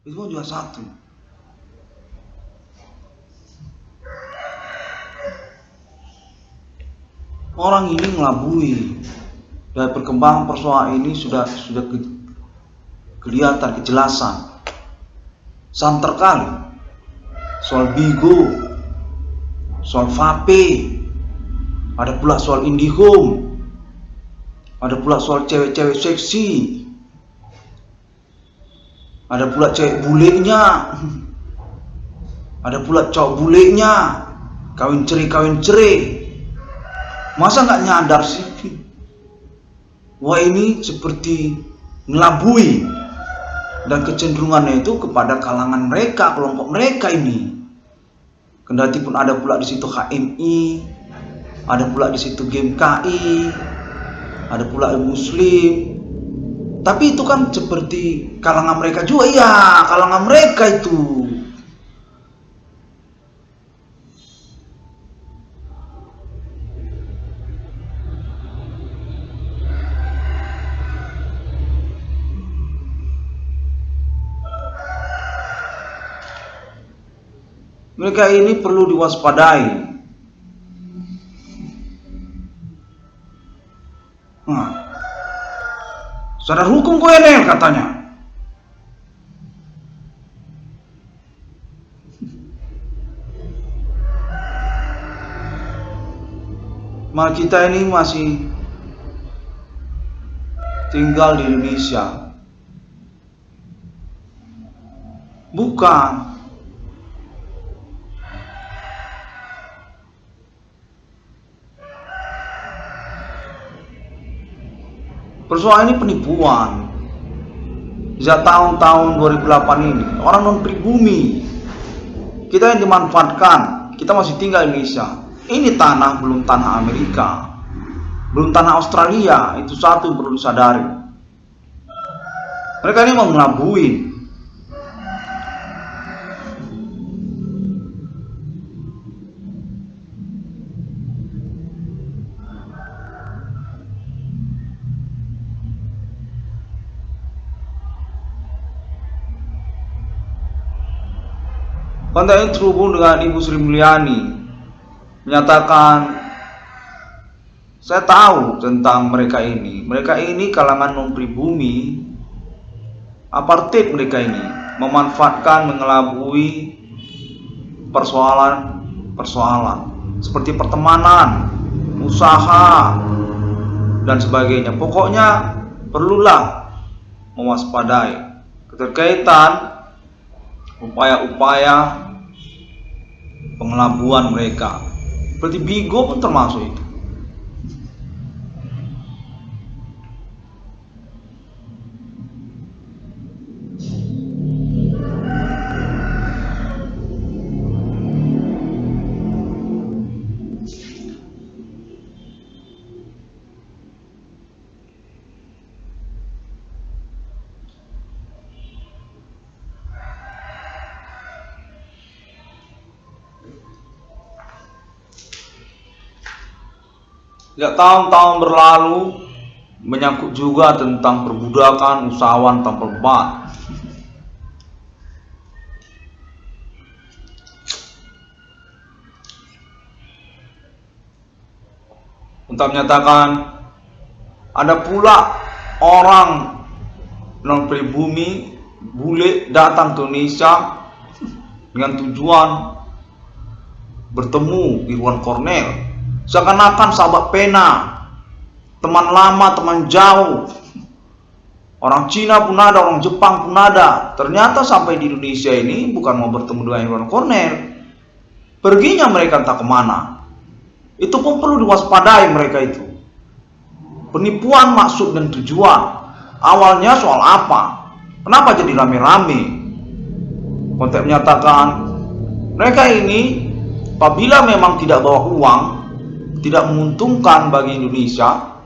itu pun juga satu. Orang ini ngelabui. Dan perkembangan persoalan ini sudah kelihatan kejelasan. Santer kali. Soal Bigo, soal Vape, ada pula soal IndiHome, ada pula soal cewek-cewek seksi, ada pula cewek bulenya, ada pula cowok bulenya, kawin cerai. Masa nggak nyadar sih? Wah, ini seperti ngelabui, dan kecenderungannya itu kepada kalangan mereka, kelompok mereka ini. Kendati pun ada pula di situ HMI, ada pula di situ GMKI, ada pula Muslim. Tapi itu kan seperti kalangan mereka juga, ya, kalangan mereka itu. Mereka ini perlu diwaspadai. Nah, sadar hukum kok Enel katanya. Malah kita ini masih tinggal di Indonesia. Bukan. Persoalan ini penipuan. Sejak tahun-tahun 2008 ini, orang non-pribumi, kita yang dimanfaatkan. Kita masih tinggal di Indonesia. Ini tanah belum tanah Amerika, belum tanah Australia. Itu satu yang perlu disadari. Mereka ini mau ngelabuin. Kontak ini terhubung dengan Ibu Sri Mulyani, menyatakan, saya tahu tentang mereka ini. Mereka ini kalangan non-pribumi, apartheid. Mereka ini memanfaatkan, mengelabui persoalan seperti pertemanan, usaha, dan sebagainya. Pokoknya perlulah mewaspadai keterkaitan upaya-upaya pengelabuan mereka. Seperti Bigo pun termasuk itu. Sejak tahun-tahun berlalu menyangkut juga tentang perbudakan usahawan tanpa beban. Untuk menyatakan ada pula orang non-pribumi bule datang ke Indonesia dengan tujuan bertemu Irwan Cornell. Seakan-akan sahabat pena, teman lama, teman jauh. Orang Cina pun ada, orang Jepang pun ada. Ternyata sampai di Indonesia ini bukan mau bertemu dengan Irwan Cornell. Perginya mereka entah kemana. Itu pun perlu diwaspadai mereka itu. Penipuan maksud dan tujuan. Awalnya soal apa? Kenapa jadi rame-rame? Kontek menyatakan mereka ini apabila memang tidak bawa uang, tidak menguntungkan bagi Indonesia,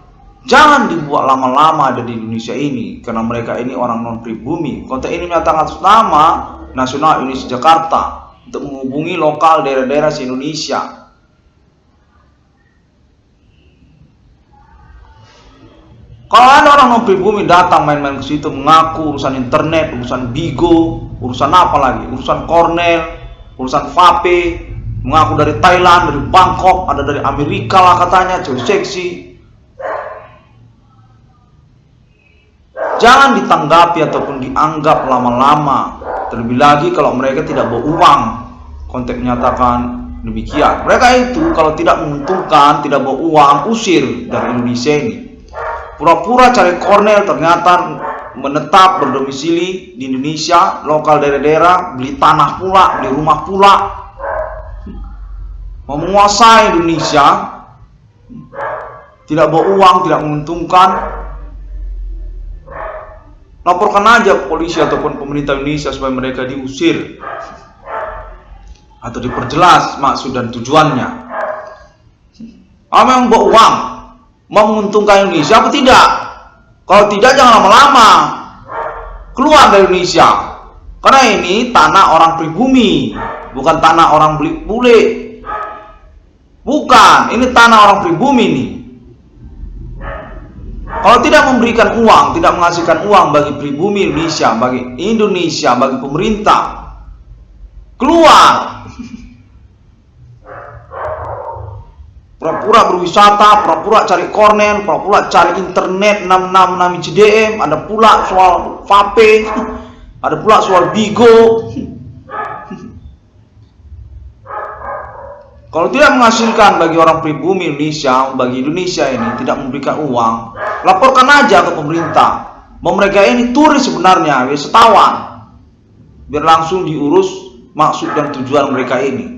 jangan dibuat lama-lama ada di Indonesia ini, karena mereka ini orang non-pribumi. Konten ini menyatakan atas nama Nasional Indonesia Jakarta untuk menghubungi lokal daerah-daerah se-Indonesia. Kalau ada orang non pribumi datang main-main ke situ mengaku urusan internet, urusan Bigo, urusan apa lagi, urusan Cornell, urusan Vape, mengaku dari Thailand, dari Bangkok, ada dari Amerika lah katanya, cewek seksi. Jangan ditanggapi ataupun dianggap lama-lama. Terlebih lagi kalau mereka tidak bawa uang. Konteks menyatakan demikian. Mereka itu kalau tidak menguntungkan, tidak bawa uang, usir dari Indonesia ini. Pura-pura cari Cornell, ternyata menetap berdomisili di Indonesia, lokal daerah-daerah, beli tanah pula, beli rumah pula, mau menguasai Indonesia, tidak bawa uang, tidak menguntungkan. Laporkan aja ke polisi ataupun pemerintah Indonesia supaya mereka diusir atau diperjelas maksud dan tujuannya. Memang bawa uang, mau menguntungkan Indonesia apa tidak? Kalau tidak, jangan lama-lama keluar dari Indonesia, karena ini tanah orang pribumi, bukan tanah orang bule. Bukan, ini tanah orang pribumi nih. Kalau tidak memberikan uang, tidak menghasilkan uang bagi pribumi Indonesia, bagi pemerintah, keluar. Pura-pura berwisata, pura-pura cari Cornell, pura-pura cari internet 666 CDM, ada pula soal Vape, ada pula soal Bigo. Kalau tidak menghasilkan bagi orang pribumi Indonesia, bagi Indonesia ini tidak memberikan uang, laporkan aja ke pemerintah. Mau mereka ini turis sebenarnya, wisatawan, biar langsung diurus maksud dan tujuan mereka ini.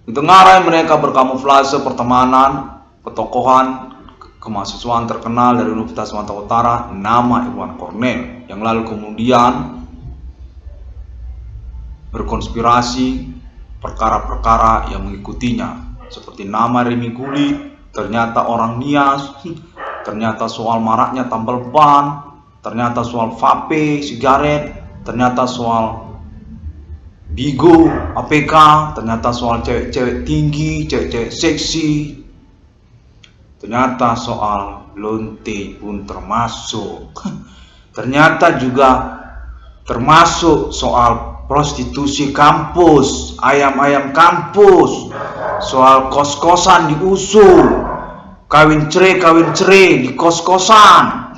Di tengah rai mereka berkamuflase pertemanan, petokohan, kemahasiswaan terkenal dari Universitas Sumatera Utara, nama Iwan Cornell, yang lalu kemudian berkonspirasi perkara-perkara yang mengikutinya, seperti nama Remi Guli, ternyata orang Nias, ternyata soal maraknya tambal ban, ternyata soal vape, sigaret, ternyata soal Bigo, APK, ternyata soal cewek-cewek tinggi, cewek-cewek seksi, ternyata soal lonte pun termasuk, ternyata juga termasuk soal prostitusi kampus, ayam-ayam kampus, soal kos-kosan diusul, kawin cerai di kos-kosan.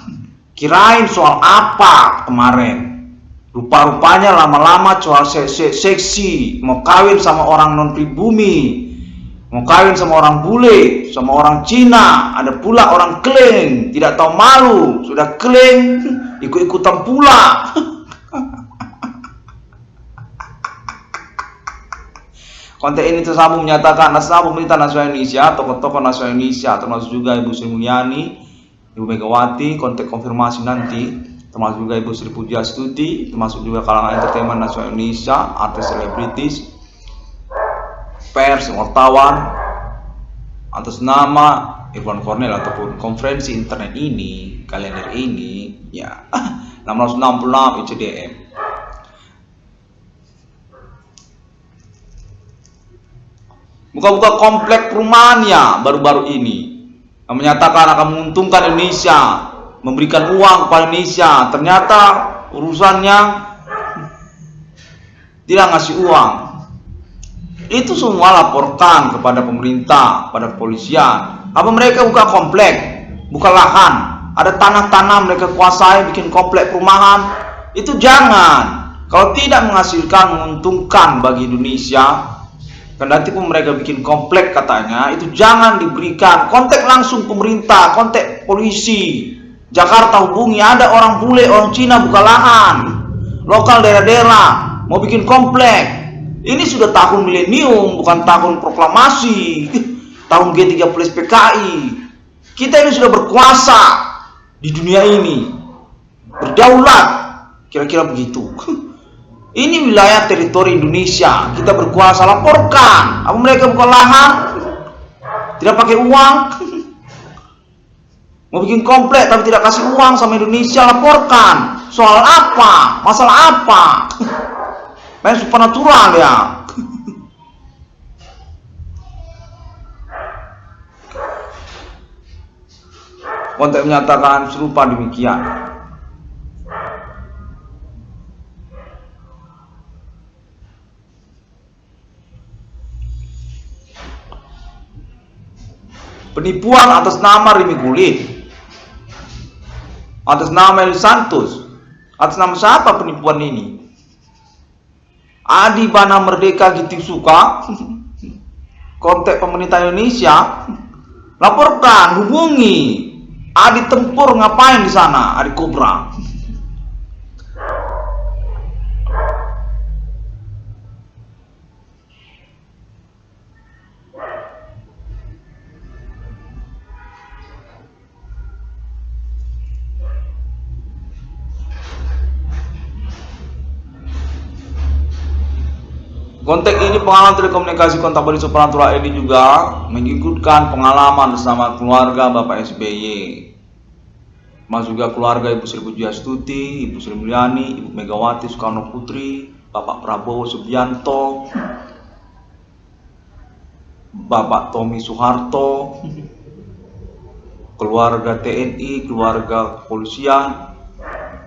Kirain soal apa kemarin? Rupa-rupanya lama-lama soal seksi, mau kawin sama orang non pribumi, mau kawin sama orang bule, sama orang Cina, ada pula orang Kleng, tidak tahu malu, sudah Kleng, ikut-ikutan pula. Konten ini tersambung menyatakan naskah pemerintah nasional Indonesia, tokoh-tokoh nasional Indonesia, termasuk juga Ibu Sri Mulyani, Ibu Megawati, konten konfirmasi nanti, termasuk juga Ibu Sri Pujiastuti, termasuk juga kalangan entertainment nasional Indonesia, artis selebritis, pers, wartawan, atas nama Iwan Cornell ataupun konferensi internet ini, kalender ini, ya 666 ICDM. Buka-buka komplek perumahannya baru-baru ini, yang menyatakan akan menguntungkan Indonesia, memberikan uang kepada Indonesia, ternyata urusannya tidak ngasih uang. Itu semua laporkan kepada pemerintah, pada kepolisian. Apa mereka buka komplek, buka lahan, ada tanah-tanah mereka kuasai, bikin komplek perumahan? Itu jangan. Kalau tidak menghasilkan, menguntungkan bagi Indonesia, kendati pun mereka bikin komplek katanya, itu jangan diberikan. Kontak langsung pemerintah, kontak polisi. Jakarta hubungi, ada orang bule, orang Cina buka lahan, lokal daerah-daerah, mau bikin komplek. Ini sudah tahun milenium, bukan tahun proklamasi, tahun G30 PKI. Kita ini sudah berkuasa di dunia ini, berdaulat, kira-kira begitu. Ini wilayah teritori Indonesia, kita berkuasa, laporkan. Apa mereka buka lahan, tidak pakai uang? Mau bikin komplek tapi tidak kasih uang sama Indonesia, laporkan. Soal apa? Masalah apa? Main supernatural ya. Kontek menyatakan serupa demikian. Penipuan atas nama Rimi Kulit, atas nama Eli Santos, atas nama siapa penipuan ini? Adi Bana Merdeka gitu suka. Kontak pemerintah Indonesia, laporkan, hubungi. Adi tempur ngapain di sana? Adi Kobra. Konteks ini pengalaman telekomunikasi kontak bali supernatural ini juga mengikutkan pengalaman bersama keluarga Bapak SBY. Mas juga keluarga Ibu Sri Pujiastuti, Ibu Sri Mulyani, Ibu Megawati Soekarno Putri, Bapak Prabowo Subianto, Bapak Tommy Soeharto, keluarga TNI, keluarga kepolisian.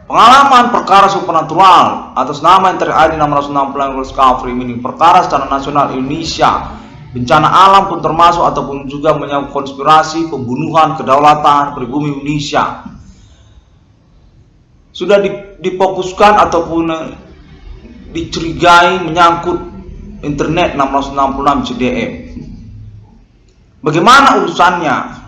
Pengalaman perkara supernatural atas nama yang terkait 660 discovery, meaning perkara secara nasional Indonesia, bencana alam pun termasuk, ataupun juga menyangkut konspirasi, pembunuhan, kedaulatan pribumi Indonesia, sudah difokuskan ataupun dicurigai menyangkut internet 666 CDM. Bagaimana urusannya?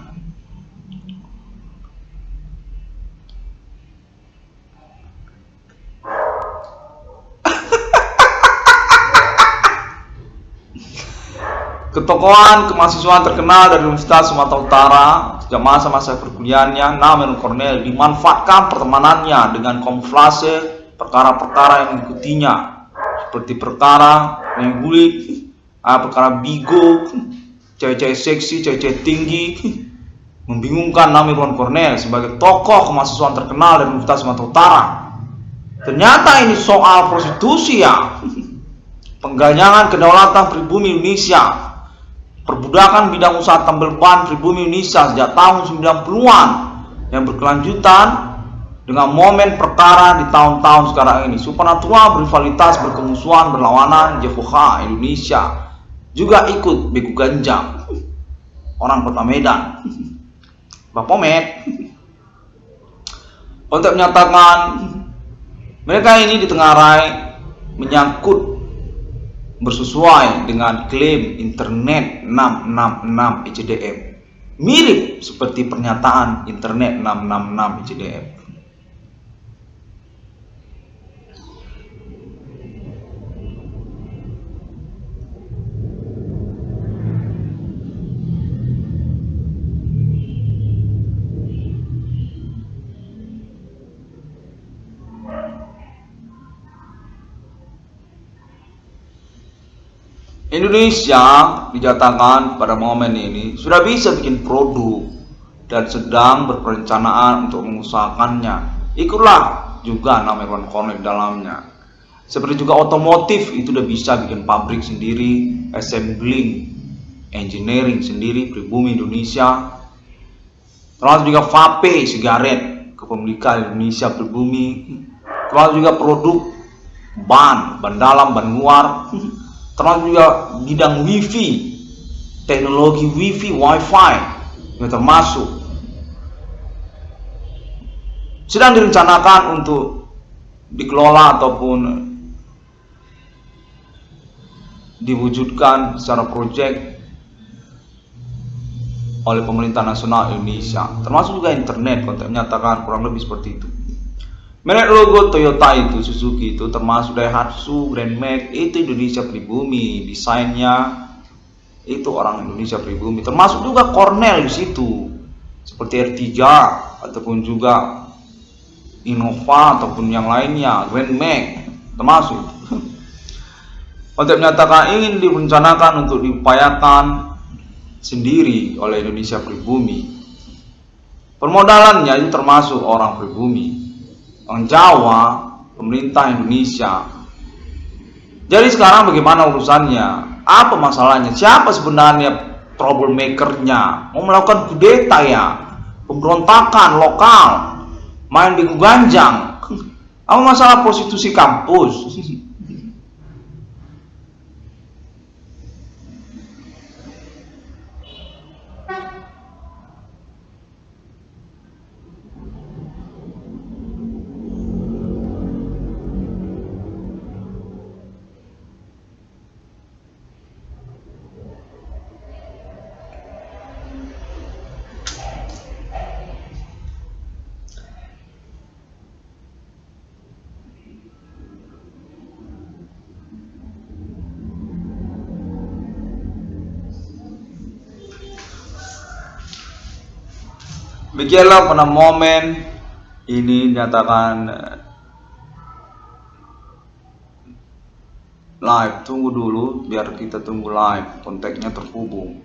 Ketokohan kemahasiswaan terkenal dari Universitas Sumatera Utara sejak masa-masa perkuliahannya, Namen Cornel, dimanfaatkan pertemanannya dengan kamuflase perkara-perkara yang mengikutinya, seperti perkara yang bulit, perkara bigo, cewek-cewek seksi, cewek-cewek tinggi, membingungkan Namen Cornel sebagai tokoh kemahasiswaan terkenal dari Universitas Sumatera Utara. Ternyata ini soal prostitusi ya, pengganyangan kedaulatan pribumi Indonesia, perbudakan bidang usaha tambal ban pribumi Indonesia sejak tahun 90-an yang berkelanjutan dengan momen perkara di tahun-tahun sekarang ini. Supernatural berrivalitas, berkemusuhan, berlawanan. Jehovah Indonesia juga ikut beku ganja, orang kota Medan, Bapomet. Untuk menyatakan mereka ini ditengarai menyangkut bersesuai dengan klaim internet 666 ICDM, mirip seperti pernyataan internet 666 ICDM. Indonesia dinyatakan pada momen ini sudah bisa bikin produk dan sedang berperencanaan untuk mengusahakannya. Ikutlah juga nama Cornel dalamnya. Seperti juga otomotif itu udah bisa bikin pabrik sendiri, assembling, engineering sendiri, pribumi Indonesia. Terus juga vape, sigaret, kepemilikan Indonesia pribumi. Terus juga produk ban dalam, ban luar. Termasuk juga bidang wifi, teknologi wifi, wifi yang termasuk sedang direncanakan untuk dikelola ataupun diwujudkan secara proyek oleh pemerintah nasional Indonesia, termasuk juga internet. Konten menyatakan kurang lebih seperti itu. Merek logo Toyota itu, Suzuki itu, termasuk Daihatsu, Grand Max, itu Indonesia pribumi, desainnya itu orang Indonesia pribumi, termasuk juga Cornel di situ, seperti R3 ataupun juga Innova ataupun yang lainnya, Grand Max termasuk. Untuk menyatakan ingin direncanakan untuk diupayakan sendiri oleh Indonesia pribumi. Permodalannya itu termasuk orang pribumi, orang Jawa, pemerintah Indonesia. Jadi sekarang bagaimana urusannya? Apa masalahnya? Siapa sebenarnya troublemakernya? Mau melakukan kudeta ya? Pemberontakan lokal, main di Ganjang. Apa masalah prostitusi kampus? Begitulah pada momen ini nyatakan live. Tunggu dulu biar kita tunggu live, kontaknya terhubung.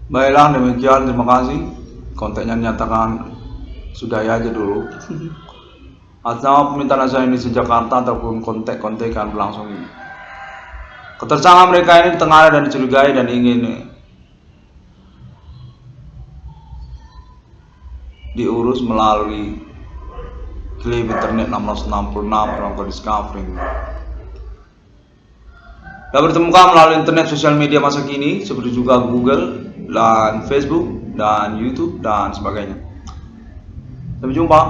Baiklah, demikian, terima kasih. Kontennya nyatakan sudahi aja dulu. Atas nama permintaan saya ini sejak Jakarta ataupun kontek-kontekan berlangsung ini. Ketersangka mereka ini ditengah dan dicurigai dan ingin diurus melalui klaim internet 1666 melakukan discovery. Dan bertemukan melalui internet sosial media masa kini seperti juga Google dan Facebook dan YouTube dan sebagainya. Sampai jumpa.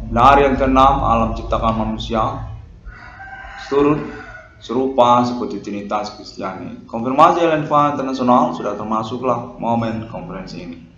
Dari yang keenam, alam ciptakan manusia turut serupa seperti Trinitas Kristiani. Konfirmasi LNFA internasional sudah termasuklah momen konferensi ini.